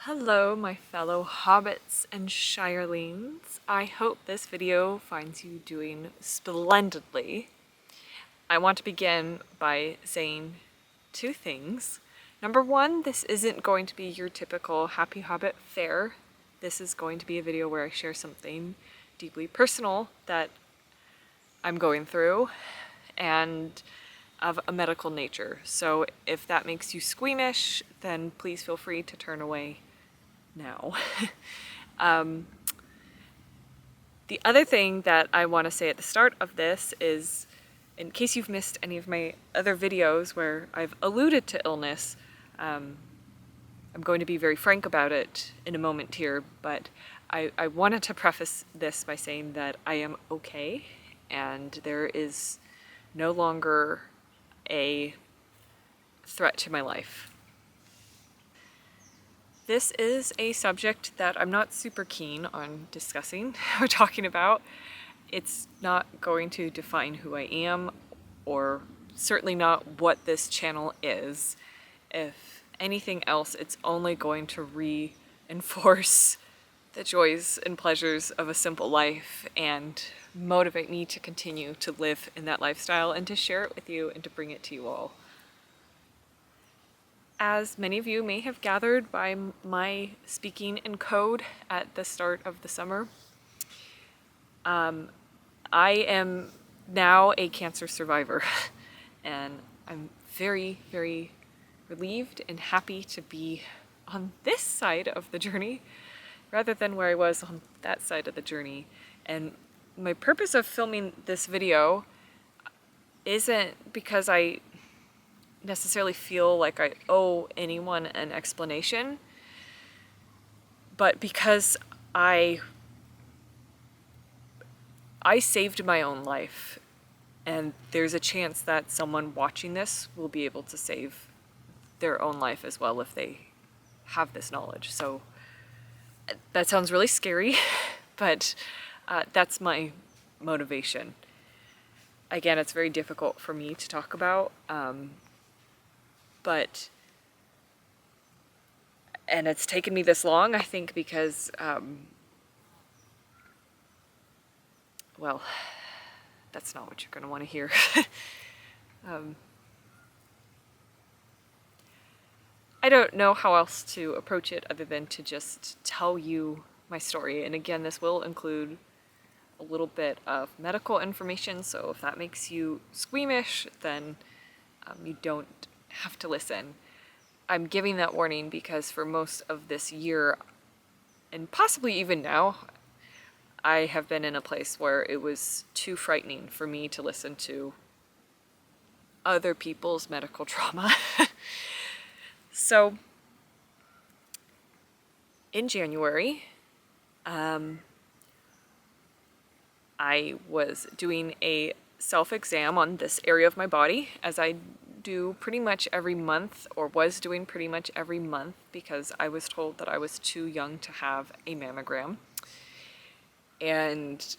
Hello, my fellow hobbits and shirelings. I hope this video finds you doing splendidly. I want to begin by saying two things. Number one, this isn't going to be your typical Happy Hobbit fare. This is going to be a video where I share something deeply personal that I'm going through and of a medical nature. So if that makes you squeamish, then please feel free to turn away now. The other thing that I want to say at the start of this is, in case you've missed any of my other videos where I've alluded to illness, I'm going to be very frank about it in a moment here, but I wanted to preface this by saying that I am okay and there is no longer a threat to my life. This is a subject that I'm not super keen on discussing or talking about. It's not going to define who I am, or certainly not what this channel is. If anything else, it's only going to reinforce the joys and pleasures of a simple life and motivate me to continue to live in that lifestyle and to share it with you and to bring it to you all. As many of you may have gathered by my speaking in code at the start of the summer, I am now a cancer survivor, and I'm very, very relieved and happy to be on this side of the journey rather than where I was on that side of the journey. And my purpose of filming this video isn't because I necessarily feel like I owe anyone an explanation, but because I saved my own life, and there's a chance that someone watching this will be able to save their own life as well if they have this knowledge. So that sounds really scary, but that's my motivation. Again, it's very difficult for me to talk about, and it's taken me this long, I think, because, well, that's not what you're going to want to hear. I don't know how else to approach it other than to just tell you my story. And again, this will include a little bit of medical information, so if that makes you squeamish, then you don't have to listen. I'm giving that warning because for most of this year, and possibly even now, I have been in a place where it was too frightening for me to listen to other people's medical trauma. So, in January, I was doing a self-exam on this area of my body, as I do pretty much every month, or was doing pretty much every month, because I was told that I was too young to have a mammogram and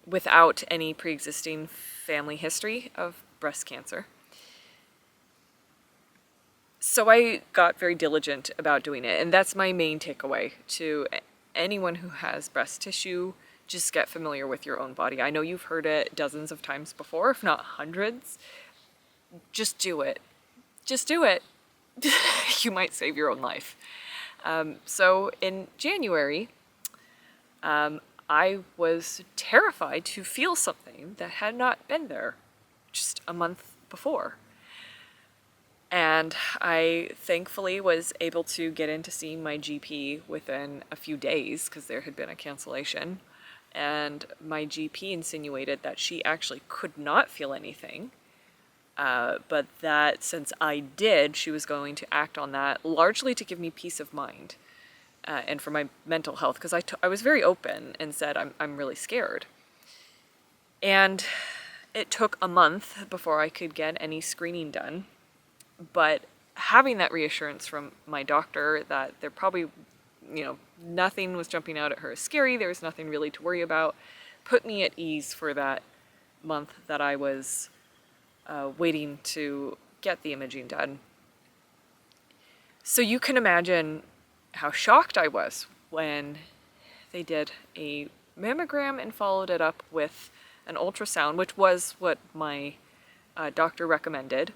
without any pre-existing family history of breast cancer. So I got very diligent about doing it, and that's my main takeaway to anyone who has breast tissue. Just get familiar with your own body. I know you've heard it dozens of times before, if not hundreds. Just do it. Just do it. You might save your own life. So in January, I was terrified to feel something that had not been there just a month before. And I thankfully was able to get in to see my GP within a few days because there had been a cancellation. And my GP insinuated that she actually could not feel anything, but that since I did, she was going to act on that largely to give me peace of mind and for my mental health, because I was very open and said I'm really scared. And it took a month before I could get any screening done, but having that reassurance from my doctor that there probably, nothing was jumping out at her as scary, there was nothing really to worry about, put me at ease for that month that I was waiting to get the imaging done. So you can imagine how shocked I was when they did a mammogram and followed it up with an ultrasound, which was what my doctor recommended.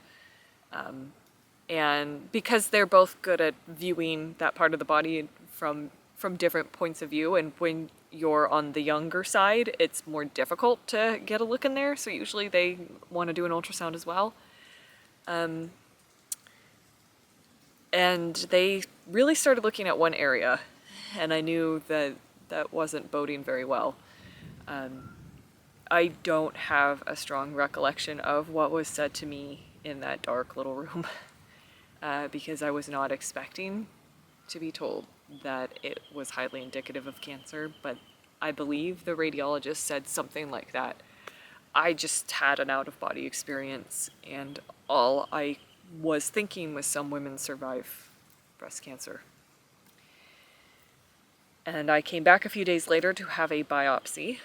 And because they're both good at viewing that part of the body from different points of view, and when you're on the younger side, it's more difficult to get a look in there, so usually they want to do an ultrasound as well. And they really started looking at one area, and I knew that that wasn't boding very well. I don't have a strong recollection of what was said to me in that dark little room because I was not expecting to be told that it was highly indicative of cancer, but I believe the radiologist said something like that. I just had an out-of-body experience, and all I was thinking was some women survive breast cancer. And I came back a few days later to have a biopsy,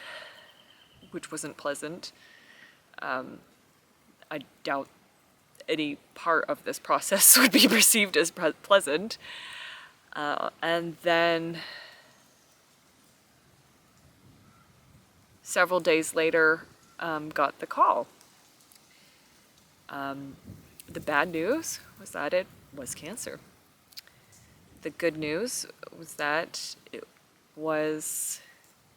which wasn't pleasant. I doubt any part of this process would be perceived as pleasant. And then several days later, got the call. The bad news was that it was cancer. The good news was that it was,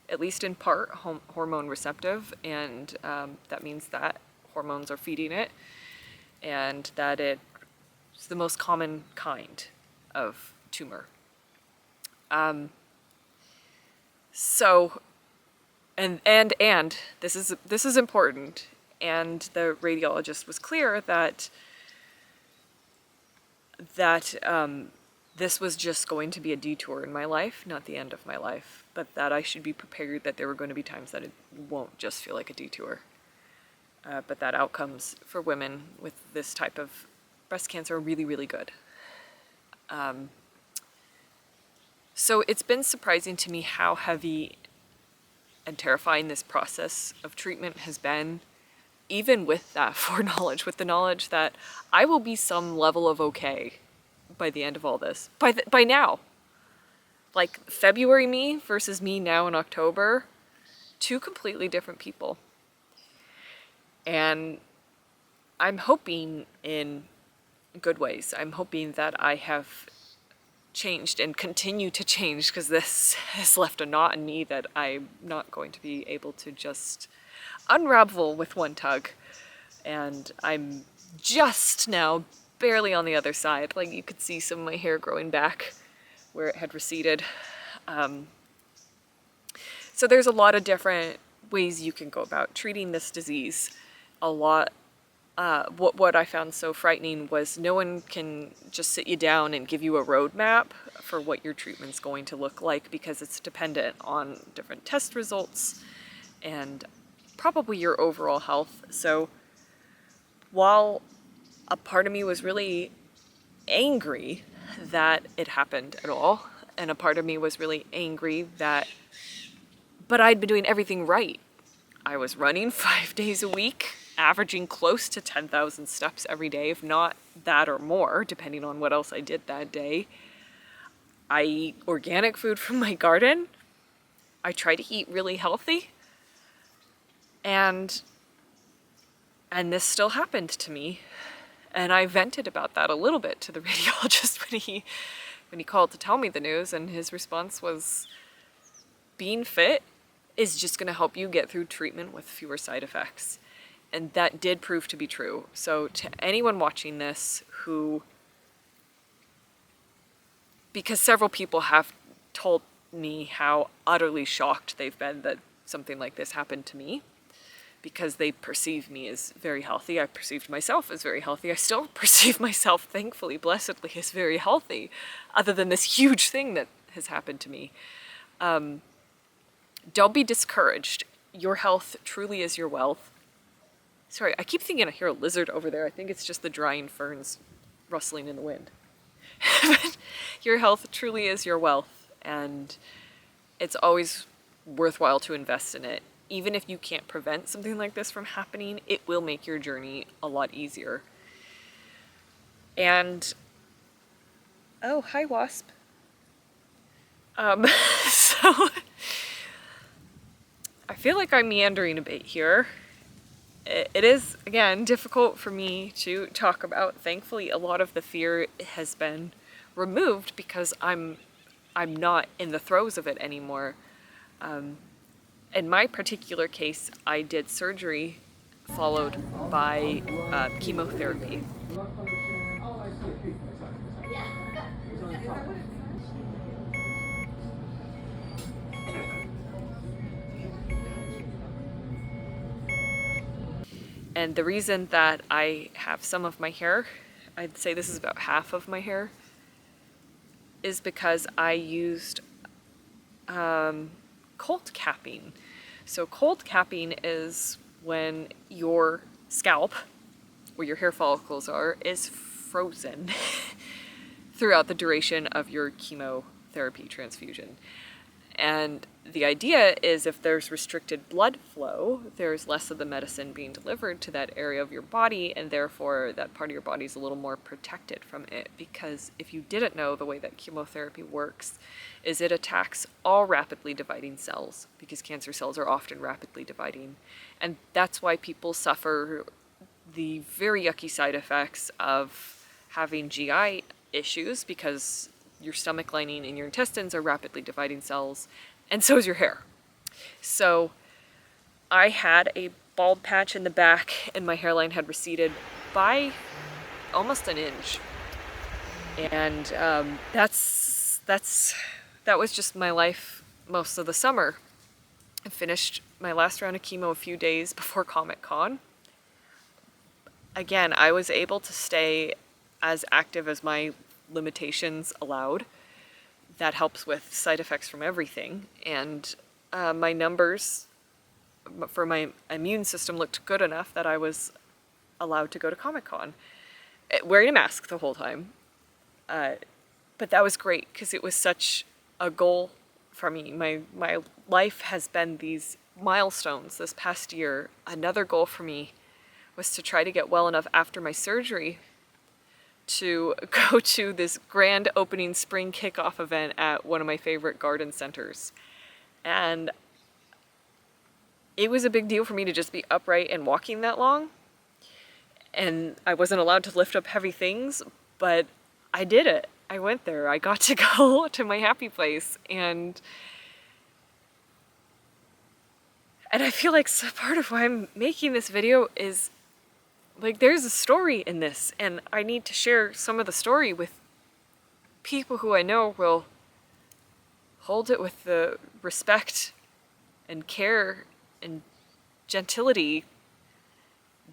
at least in part, hormone receptive, and that means that hormones are feeding it, and that it's the most common kind of tumor. So, and this is important, and the radiologist was clear that this was just going to be a detour in my life, not the end of my life, but that I should be prepared that there were going to be times that it won't just feel like a detour. But that outcomes for women with this type of breast cancer are really, really good. So it's been surprising to me how heavy and terrifying this process of treatment has been, even with that foreknowledge, with the knowledge that I will be some level of okay by the end of all this. By now. Like, February me versus me now in October, two completely different people. And I'm hoping in good ways. I'm hoping that I have changed and continue to change, because this has left a knot in me that I'm not going to be able to just unravel with one tug. And I'm just now barely on the other side. Like, you could see some of my hair growing back where it had receded. So there's a lot of different ways you can go about treating this disease. What I found so frightening was no one can just sit you down and give you a roadmap for what your treatment's going to look like, because it's dependent on different test results and probably your overall health. So while a part of me was really angry that it happened at all, and a part of me was really angry but I'd been doing everything right. I was running 5 days a week, averaging close to 10,000 steps every day, if not that or more, depending on what else I did that day. I eat organic food from my garden. I try to eat really healthy. And this still happened to me. And I vented about that a little bit to the radiologist when he called to tell me the news, and his response was, being fit is just going to help you get through treatment with fewer side effects. And that did prove to be true. So to anyone watching this because several people have told me how utterly shocked they've been that something like this happened to me, because they perceive me as very healthy. I perceived myself as very healthy. I still perceive myself, thankfully, blessedly, as very healthy, other than this huge thing that has happened to me. Don't be discouraged. Your health truly is your wealth. Sorry, I keep thinking I hear a lizard over there. I think it's just the drying ferns rustling in the wind. But your health truly is your wealth, and it's always worthwhile to invest in it. Even if you can't prevent something like this from happening, it will make your journey a lot easier. And, oh, hi, wasp. So I feel like I'm meandering a bit here. It is, again, difficult for me to talk about. Thankfully, a lot of the fear has been removed because I'm not in the throes of it anymore. In my particular case, I did surgery followed by chemotherapy. And the reason that I have some of my hair, I'd say this is about half of my hair, is because I used cold capping. So cold capping is when your scalp, where your hair follicles are, is frozen throughout the duration of your chemotherapy transfusion. And the idea is if there's restricted blood flow, there's less of the medicine being delivered to that area of your body, and therefore that part of your body is a little more protected from it. Because if you didn't know, the way that chemotherapy works is it attacks all rapidly dividing cells, because cancer cells are often rapidly dividing. And that's why people suffer the very yucky side effects of having GI issues, because your stomach lining and your intestines are rapidly dividing cells, and so is your hair. So I had a bald patch in the back, and my hairline had receded by almost an inch. And that was just my life most of the summer. I finished my last round of chemo a few days before Comic-Con. Again, I was able to stay as active as my limitations allowed. That helps with side effects from everything, and my numbers for my immune system looked good enough that I was allowed to go to Comic-Con, wearing a mask the whole time. But that was great because it was such a goal for me. My life has been these milestones this past year. Another goal for me was to try to get well enough after my surgery to go to this grand opening spring kickoff event at one of my favorite garden centers. And it was a big deal for me to just be upright and walking that long. And I wasn't allowed to lift up heavy things, but I did it. I went there. I got to go to my happy place. And I feel like part of why I'm making this video is like there's a story in this, and I need to share some of the story with people who I know will hold it with the respect and care and gentility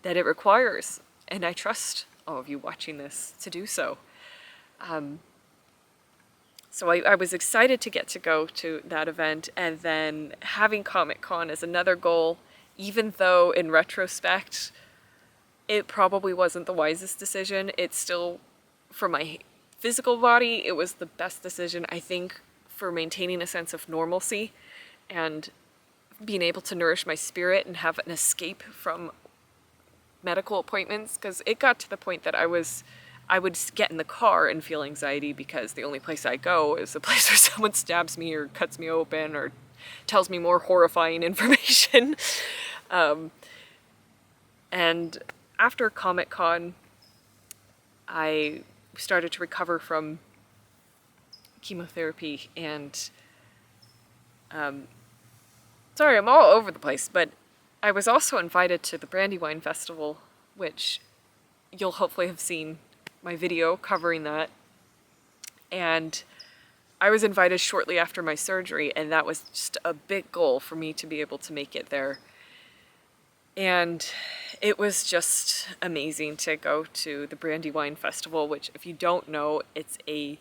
that it requires. And I trust all of you watching this to do so. So I was excited to get to go to that event, and then having Comic-Con as another goal, even though in retrospect, it probably wasn't the wisest decision. It's still, for my physical body, it was the best decision, I think, for maintaining a sense of normalcy and being able to nourish my spirit and have an escape from medical appointments, because it got to the point that I would get in the car and feel anxiety because the only place I go is the place where someone stabs me or cuts me open or tells me more horrifying information. And after Comic-Con, I started to recover from chemotherapy, and sorry, I'm all over the place, but I was also invited to the Brandywine Festival, which you'll hopefully have seen my video covering that. And I was invited shortly after my surgery, and that was just a big goal for me to be able to make it there. And it was just amazing to go to the Brandywine Festival, which, if you don't know, it's a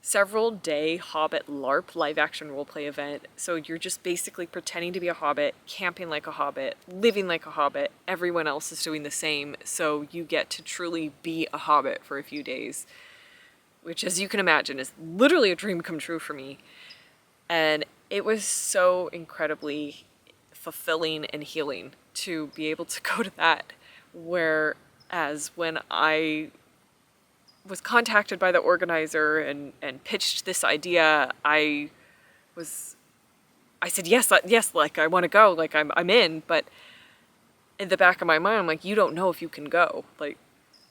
several-day Hobbit LARP, live-action roleplay event. So you're just basically pretending to be a Hobbit, camping like a Hobbit, living like a Hobbit. Everyone else is doing the same, so you get to truly be a Hobbit for a few days, which, as you can imagine, is literally a dream come true for me. And it was so incredibly fulfilling and healing to be able to go to that, whereas when I was contacted by the organizer and pitched this idea, I I said, yes, yes, like, I want to go, like, I'm in, but in the back of my mind, I'm like, you don't know if you can go. Like,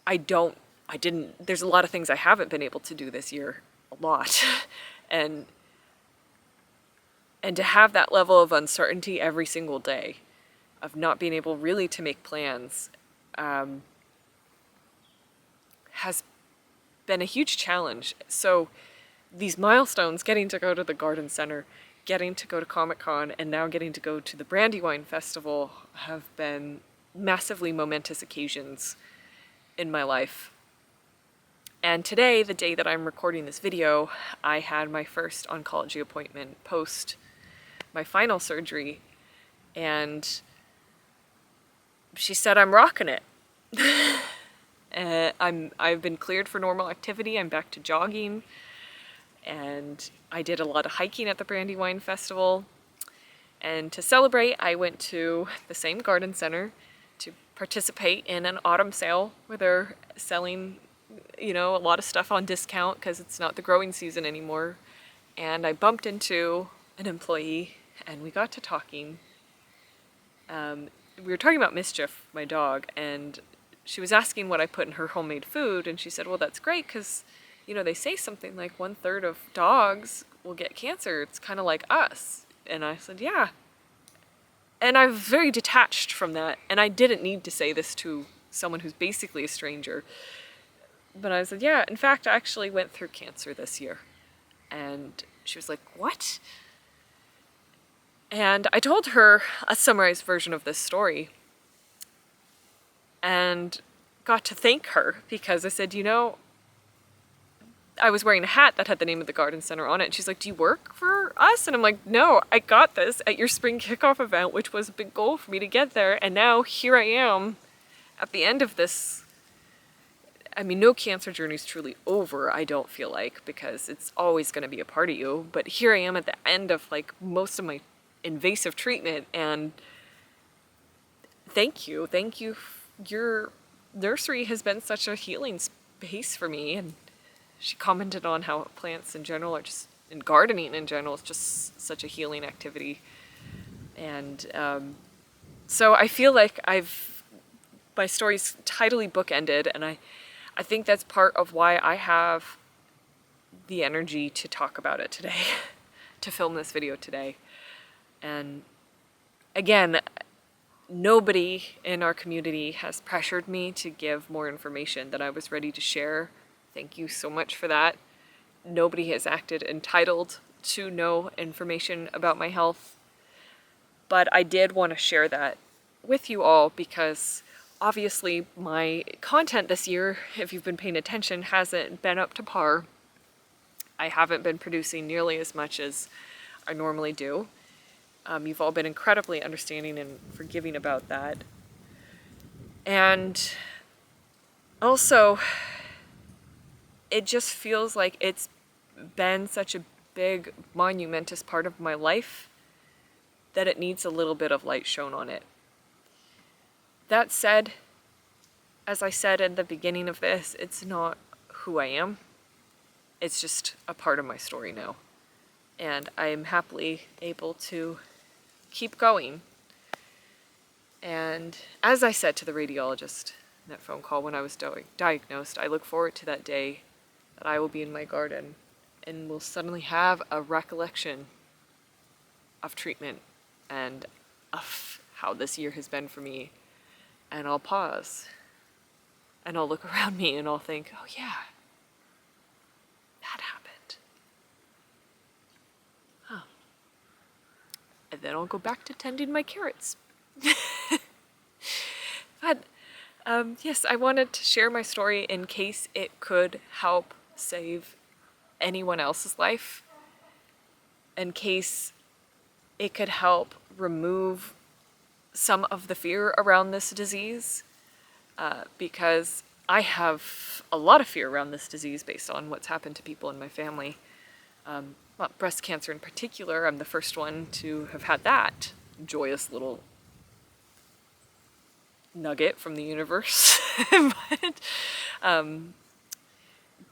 there's a lot of things I haven't been able to do this year, a lot. and to have that level of uncertainty every single day, of not being able really to make plans, has been a huge challenge. So these milestones, getting to go to the garden center, getting to go to Comic-Con, and now getting to go to the Brandywine Festival, have been massively momentous occasions in my life. And today, the day that I'm recording this video, I had my first oncology appointment post my final surgery, and she said I'm rocking it. I've been cleared for normal activity. I'm back to jogging, and I did a lot of hiking at the Brandywine Festival. And to celebrate, I went to the same garden center to participate in an autumn sale where they're selling, a lot of stuff on discount because it's not the growing season anymore. And I bumped into an employee, and we got to talking. We were talking about Mischief, my dog, and she was asking what I put in her homemade food, and she said, well, that's great because, they say something like 1/3 of dogs will get cancer. It's kind of like us. And I said, yeah. And I'm very detached from that, and I didn't need to say this to someone who's basically a stranger. But I said, yeah, in fact, I actually went through cancer this year. And she was like, what? And I told her a summarized version of this story and got to thank her because I said, I was wearing a hat that had the name of the garden center on it. And she's like, do you work for us? And I'm like, no, I got this at your spring kickoff event, which was a big goal for me to get there. And now here I am at the end of this. I mean, no cancer journey is truly over, I don't feel like, because it's always going to be a part of you. But here I am at the end of like most of my invasive treatment, and thank you. Your nursery has been such a healing space for me. And she commented on how plants in general are just, and gardening in general is just such a healing activity. And so I feel like my story's tidily bookended, and I think that's part of why I have the energy to talk about it today, to film this video today. And again, nobody in our community has pressured me to give more information than I was ready to share. Thank you so much for that. Nobody has acted entitled to know information about my health. But I did want to share that with you all because obviously my content this year, if you've been paying attention, hasn't been up to par. I haven't been producing nearly as much as I normally do. You've all been incredibly understanding and forgiving about that. And also, it just feels like it's been such a big, monumentous part of my life that it needs a little bit of light shown on it. That said, as I said in the beginning of this, it's not who I am. It's just a part of my story now. And I am happily able to keep going. And as I said to the radiologist in that phone call when I was diagnosed, I look forward to that day that I will be in my garden and will suddenly have a recollection of treatment and of how this year has been for me. And I'll pause and I'll look around me and I'll think, oh yeah, that happened. Huh. And then I'll go back to tending my carrots. But yes, I wanted to share my story in case it could help save anyone else's life, in case it could help remove some of the fear around this disease, because I have a lot of fear around this disease based on what's happened to people in my family. Breast cancer in particular, I'm the first one to have had that joyous little nugget from the universe. But,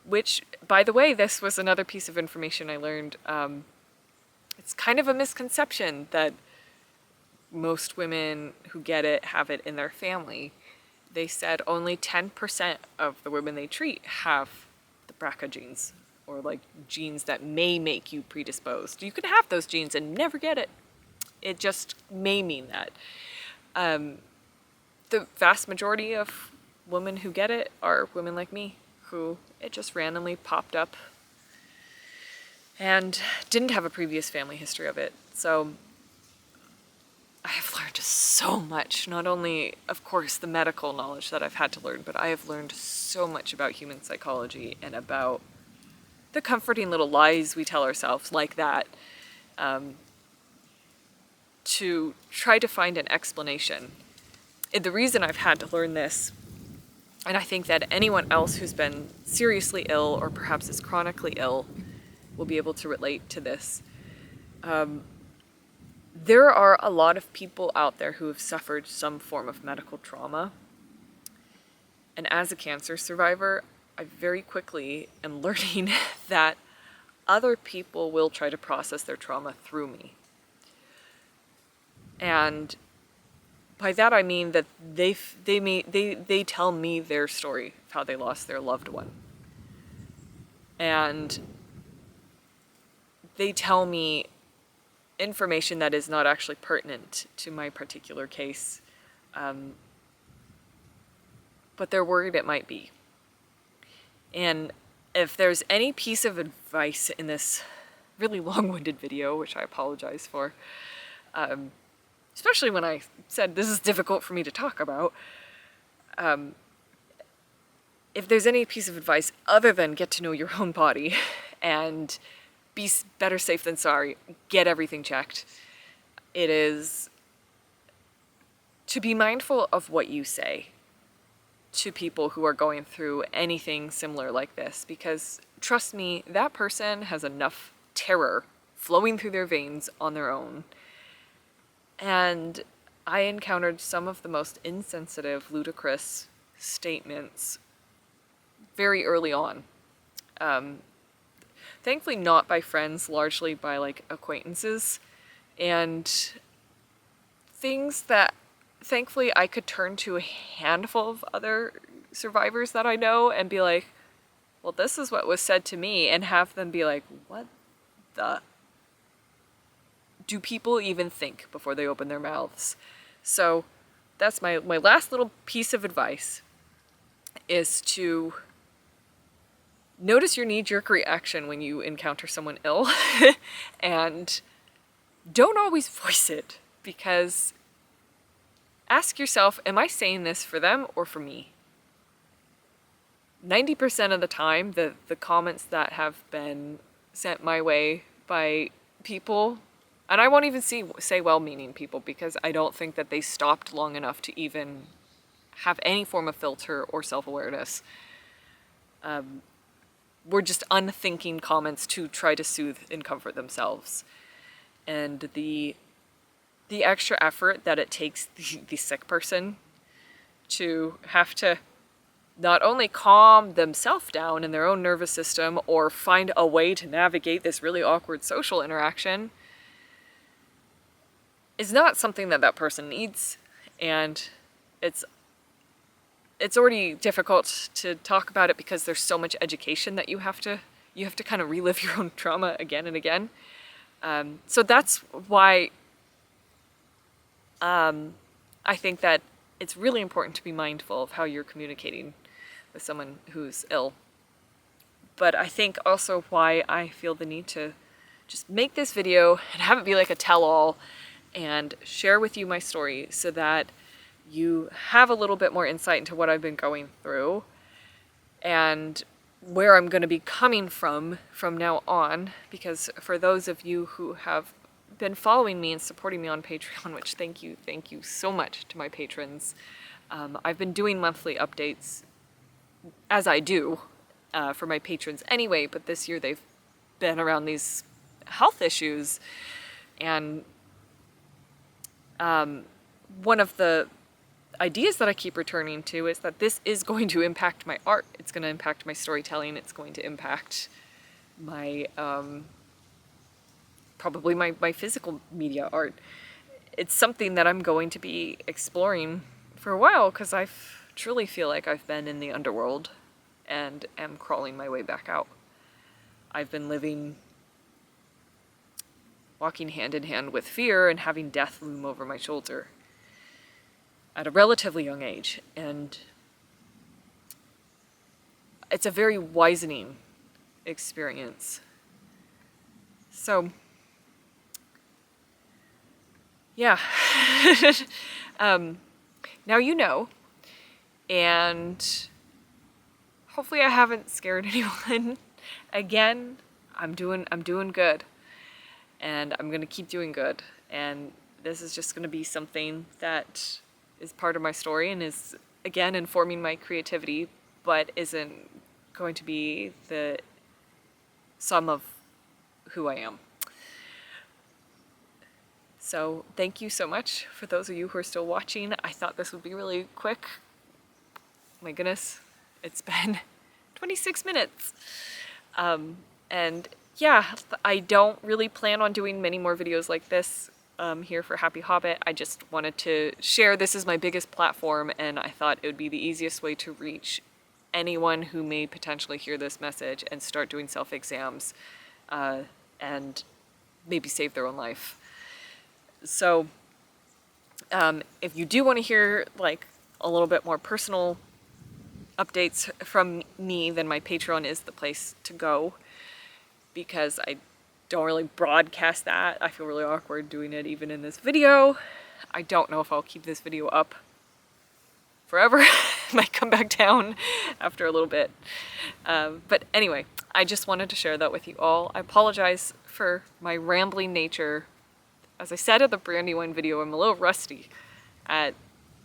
which, by the way, this was another piece of information I learned. It it's kind of a misconception that most women who get it have it in their family. They said only 10% of the women they treat have the BRCA genes, or like genes that may make you predisposed. You can have those genes and never get it. It just may mean that. The vast majority of women who get it are women like me, who it just randomly popped up and didn't have a previous family history of it. So I have learned so much, not only, of course, the medical knowledge that I've had to learn, but I have learned so much about human psychology and about the comforting little lies we tell ourselves like that, to try to find an explanation. And the reason I've had to learn this, and I think that anyone else who's been seriously ill or perhaps is chronically ill will be able to relate to this. There are a lot of people out there who have suffered some form of medical trauma. And as a cancer survivor, I very quickly am learning that other people will try to process their trauma through me. And by that I mean that they tell me their story of how they lost their loved one. And they tell me information that is not actually pertinent to my particular case, but they're worried it might be. And if there's any piece of advice in this really long-winded video, which I apologize for, especially when I said this is difficult for me to talk about, if there's any piece of advice other than get to know your own body and be better safe than sorry, get everything checked, it is to be mindful of what you say to people who are going through anything similar like this, because trust me, that person has enough terror flowing through their veins on their own. And I encountered some of the most insensitive, ludicrous statements very early on. Thankfully not by friends, largely by like acquaintances, and things that thankfully I could turn to a handful of other survivors that I know and be like, well, this is what was said to me, and have them be like, what the do people even think before they open their mouths? So that's my last little piece of advice, is to notice your knee-jerk reaction when you encounter someone ill and don't always voice it, because ask yourself, am I saying this for them or for me? 90% of the time, the comments that have been sent my way by people, and I won't even say well-meaning people, because I don't think that they stopped long enough to even have any form of filter or self-awareness, were just unthinking comments to try to soothe and comfort themselves. And the extra effort that it takes the sick person to have to not only calm themselves down in their own nervous system or find a way to navigate this really awkward social interaction is not something that person needs. And it's already difficult to talk about it because there's so much education that you have to kind of relive your own trauma again and again. So that's why I think that it's really important to be mindful of how you're communicating with someone who's ill. But I think also why I feel the need to just make this video and have it be like a tell-all and share with you my story so that you have a little bit more insight into what I've been going through and where I'm going to be coming from now on. Because for those of you who have been following me and supporting me on Patreon, which thank you so much to my patrons, I've been doing monthly updates, as I do, for my patrons anyway, but this year they've been around these health issues, and one of the ideas that I keep returning to is that this is going to impact my art, it's going to impact my storytelling, it's going to impact my probably my physical media art. It's something that I'm going to be exploring for a while because I truly feel like I've been in the underworld and am crawling my way back out. I've been walking hand in hand with fear and having death loom over my shoulder at a relatively young age, and it's a very wisening experience. So, yeah. Now you know, and hopefully I haven't scared anyone. Again, I'm doing good, and I'm gonna keep doing good, and this is just gonna be something that is part of my story and is, again, informing my creativity, but isn't going to be the sum of who I am. So thank you so much for those of you who are still watching. I thought this would be really quick. My goodness, it's been 26 minutes. And yeah, I don't really plan on doing many more videos like this here for Happy Hobbit. I just wanted to share this is my biggest platform, and I thought it would be the easiest way to reach anyone who may potentially hear this message and start doing self-exams and maybe save their own life. So if you do want to hear like a little bit more personal updates from me, then my Patreon is the place to go, because I don't really broadcast that. I feel really awkward doing it even in this video. I don't know if I'll keep this video up forever. Might come back down after a little bit. But anyway, I just wanted to share that with you all. I apologize for my rambling nature. As I said in the Brandywine video, I'm a little rusty at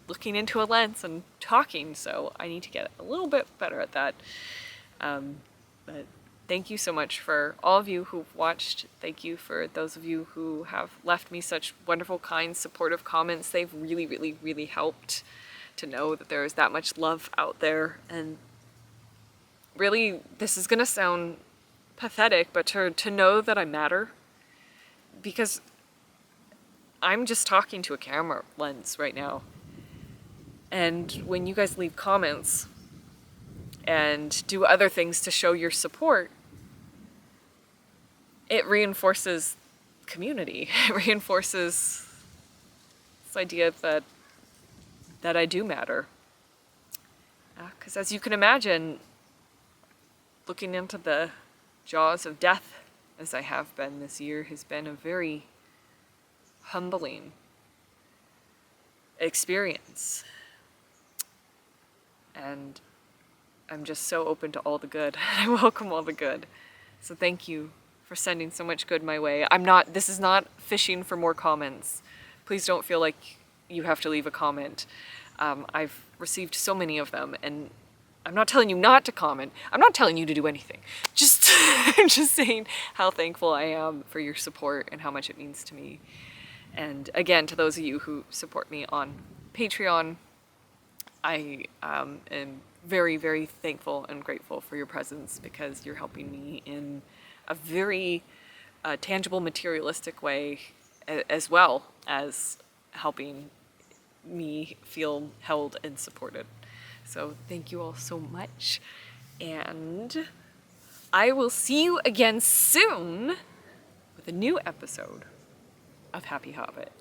looking into a lens and talking, so I need to get a little bit better at that. But thank you so much for all of you who've watched. Thank you for those of you who have left me such wonderful, kind, supportive comments. They've really, really, really helped to know that there is that much love out there. And really, this is gonna sound pathetic, but to know that I matter, because I'm just talking to a camera lens right now. And when you guys leave comments and do other things to show your support, it reinforces community. It reinforces this idea that I do matter. Because as you can imagine, looking into the jaws of death, as I have been this year, has been a very humbling experience. And I'm just so open to all the good. I welcome all the good. So thank you for sending so much good my way. This is not fishing for more comments. Please don't feel like you have to leave a comment. I've received so many of them, and I'm not telling you not to comment. I'm not telling you to do anything. Just, I'm just saying how thankful I am for your support and how much it means to me. And again, to those of you who support me on Patreon, I am very, very thankful and grateful for your presence, because you're helping me in a very tangible, materialistic way, as well as helping me feel held and supported. So thank you all so much, and I will see you again soon with a new episode of Happy Hobbit.